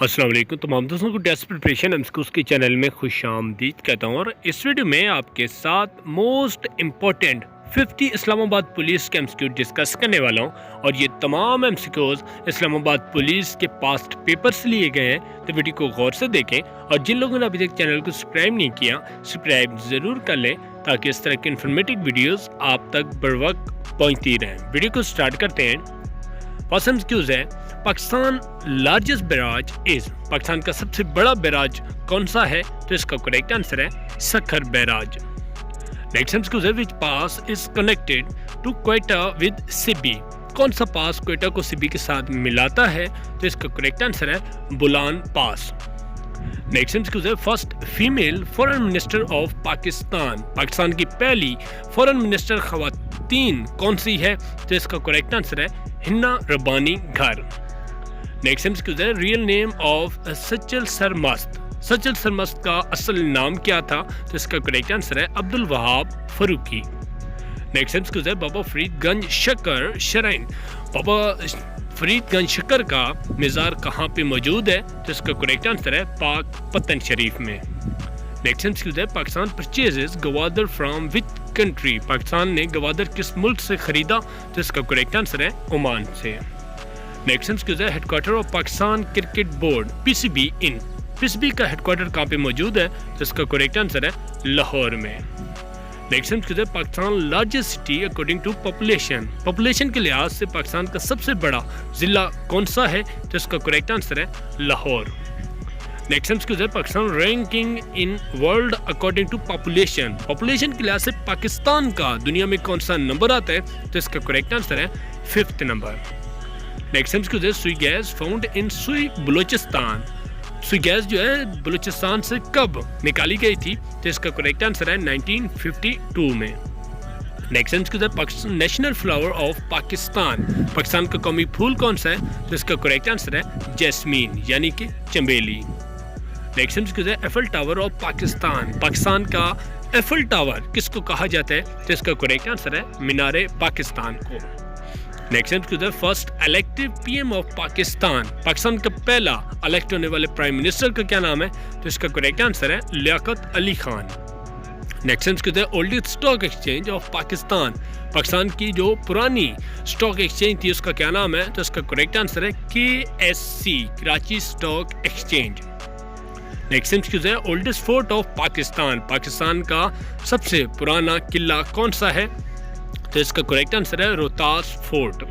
السلام علیکم تمام دوستوں کو ٹیسٹ پریپریشن امسکوز کے چینل میں خوش آمدید کہتا ہوں، اور اس ویڈیو میں آپ کے ساتھ موسٹ امپورٹنٹ 50 اسلام آباد پولیس کے MCQ ڈسکس کرنے والا ہوں، اور یہ تمام MCQs اسلام آباد پولیس کے پاسٹ پیپرز لیے گئے ہیں، تو ویڈیو کو غور سے دیکھیں، اور جن لوگوں نے ابھی تک چینل کو سبسکرائب نہیں کیا سبسکرائب ضرور کر لیں تاکہ اس طرح کے انفارمیٹیو ویڈیوز آپ تک بر وقت پہنچتی رہیں۔ ویڈیو کو سٹارٹ کرتے ہیں۔ فرسٹ MCQs ہے پاکستان لارجسٹ بیراج از، پاکستان کا سب سے بڑا بیراج کون سا ہے؟ تو اس کا کریکٹ آنسر ہے سکھر بیراج۔ نیکسٹ MCQ ہے which pass is connected to Quetta with Sibi, کون سا پاس کوئٹہ کو سبی کے ساتھ ملاتا ہے؟ تو اس کا کریکٹ آنسر ہے بولان پاس۔ نیکسٹ MCQ ہے first female foreign minister of Pakistan, Pakistan کی پہلی فورن منسٹر خواتین کون سی ہے؟ تو اس کا کریکٹ آنسر ہے ہنا ربانی گھر۔ نیکسٹ MCQ ہے real name of Sachal Sarmast, Sachal Sarmast کا اصل نام کیا تھا؟ تو اس کا کریکٹ آنسر ہے عبد الوہاب فاروقی۔ نیکسٹ MCQ ہے بابا فرید گنج شکر شرائن، بابا فرید گنج شکر کا مزار کہاں پہ موجود ہے؟ تو اس کا کریکٹ آنسر ہے پاک پتن شریف میں۔ نیکسٹ MCQ ہے Pakistan purchases Gwadar from which country, Pakistan نے گوادر کس ملک سے خریدا؟ تو اس کا کریکٹ آنسر ہے عمان سے۔ نیکسٹ MCQ ہے headquarter of Pakistan cricket board PCB in, PCB کا ہیڈ کوارٹر کہاں پہ موجود ہے؟ تو اس کا کریکٹ آنسر ہے لاہور میں۔ نیکسٹ MCQ ہے Pakistan largest city according to population, population کے لحاظ سے پاکستان کا سب سے بڑا ضلع کون سا ہے؟ تو اس کا کریکٹ آنسر ہے لاہور۔ نیکسٹ MCQ ہے Pakistan ranking in world according to population, population کے لحاظ سے پاکستان کا دنیا میں کون سا نمبر آتا ہے؟ تو اس کا کریکٹ آنسر ہے 5th نمبر۔ نیکسٹ MCQ ہے سوئی گیس فاؤنڈ ان سوئی بلوچستان، سوئی گیس جو ہے بلوچستان سے کب نکالی گئی تھی؟ تو اس کا کریکٹ آنسر ہے 1952 میں۔ نیکسٹ MCQ ہے Pakistan national flower of Pakistan, Pakistan کا قومی پھول کون سا ہے؟ تو اس کا کریکٹ آنسر ہے جیسمین یعنی کہ چنبیلی۔ نیکسٹ MCQ ہے Eiffel tower of Pakistan, Pakistan کا ایفل ٹاور کس کو کہا جاتا ہے؟ تو اس کا کریکٹ آنسر ہے مینار پاکستان کو۔ نیکسٹ MCQ ہے first elected PM of Pakistan, Pakistan کا پہلا الیکٹ ہونے والے پرائم منسٹر کا کیا نام ہے؟ تو اس کا کریکٹ آنسر ہے لیاقت علی خان۔ نیکسٹ MCQ ہے oldest stock exchange of Pakistan, Pakistan کی جو پرانی اسٹاک ایکسچینج تھی اس کا کیا نام ہے؟ تو اس کا کریکٹ آنسر ہے KSC Karachi stock exchange. Next MCQ ہے oldest fort of Pakistan, Pakistan کا سب سے پرانا قلعہ کون سا ہے؟ تو اس کا کریکٹ آنسر ہے روہتاس فورٹ۔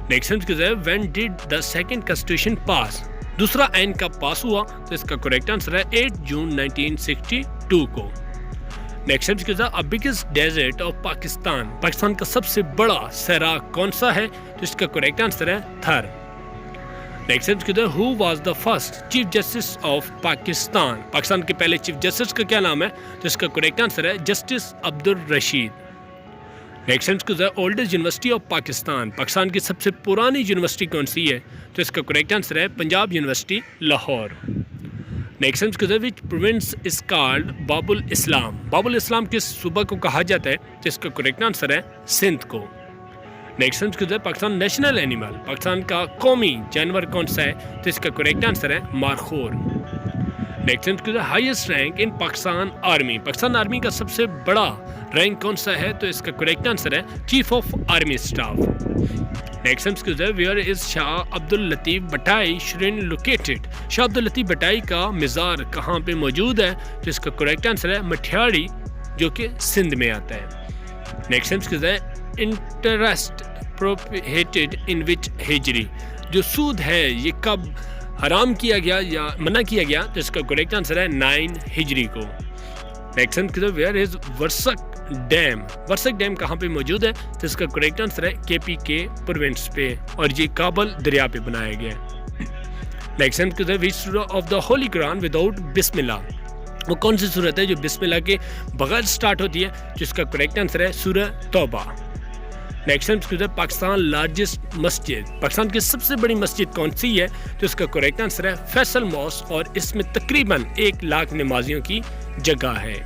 نیکسٹ MCQ ہے when did the second constitution pass, دوسرا آئین کب پاس ہوا؟ تو اس کا کریکٹ آنسر ہے 8 جون 1962 کو۔ نیکسٹ MCQ ہے biggest desert of Pakistan, Pakistan کا سب سے بڑا صحرا کون سا ہے؟ تو اس کا کریکٹ آنسر ہے تھر۔ نیکسٹ MCQ ہے who was the first chief justice of Pakistan, Pakistan کے پہلے چیف جسٹس کا کیا نام ہے؟ تو اس کا کریکٹ آنسر ہے جسٹس عبد الرشید۔ نیکسٹ MCQ ہے oldest university of Pakistan, Pakistan کی سب سے پرانی یونیورسٹی کون سی ہے؟ تو اس کا کریکٹ آنسر ہے Punjab university Lahore. Next MCQ ہے وچ پروونس از کالڈ باب الاسلام، باب الاسلام کس صوبہ کو کہا جاتا ہے؟ تو اس کا کریکٹ آنسر ہے سندھ کو۔ نیکسٹ MCQ ہے پاکستان نیشنل اینیمل، پاکستان کا قومی جانور کون سا ہے؟ تو اس کا کریکٹ آنسر ہے مارخور۔ نیکسٹ MCQ ہے highest rank in Pakistan army, Pakistan army کا سب سے بڑا رینک کون سا ہے؟ تو اس کا کریکٹ آنسر ہے chief of army staff. Next MCQ ہے where is Shah Abdul Latif Bhittai شرین located, شاہ عبد اللطیف بھٹائی کا مزار کہاں پہ موجود ہے؟ تو اس کا کریکٹ آنسر ہے مٹھیاڑی جو کہ سندھ میں آتا ہے۔ نیکسٹ MCQ ہے انٹرسٹ پروہیبٹڈ ان وچ ہجری، جو سود ہے یہ کب حرام کیا گیا یا منع کیا گیا؟ تو اس کا کریکٹ آنسر ہے 9 ہجری کو۔ نیکسٹ MCQ ہے where is Warsak dam, Warsak dam کہاں پہ موجود ہے؟ تو اس کا کریکٹ آنسر ہے KPK پروونس پہ، اور یہ کابل دریا پہ بنایا گیا ہے۔ نیکسٹ MCQ ہے which surah of the holy Quran without Bismillah, وہ کون سی صورت ہے جو بسم اللہ کے بغیر سٹارٹ ہوتی ہے؟ جس کا کریکٹ آنسر ہے سورہ توبہ۔ نیکسٹ MCQ ہے پاکستان لارجسٹ مسجد، پاکستان کی سب سے بڑی مسجد کون سی ہے؟ تو اس کا کریکٹ آنسر ہے فیصل ماسک، اور اس میں تقریباً 1 لاکھ نمازیوں کی جگہ ہے۔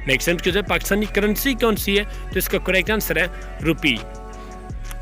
نیکسٹ MCQ ہے پاکستانی کرنسی کون سی ہے؟ تو اس کا کریکٹ آنسر ہے روپی۔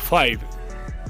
5।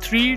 3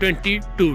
22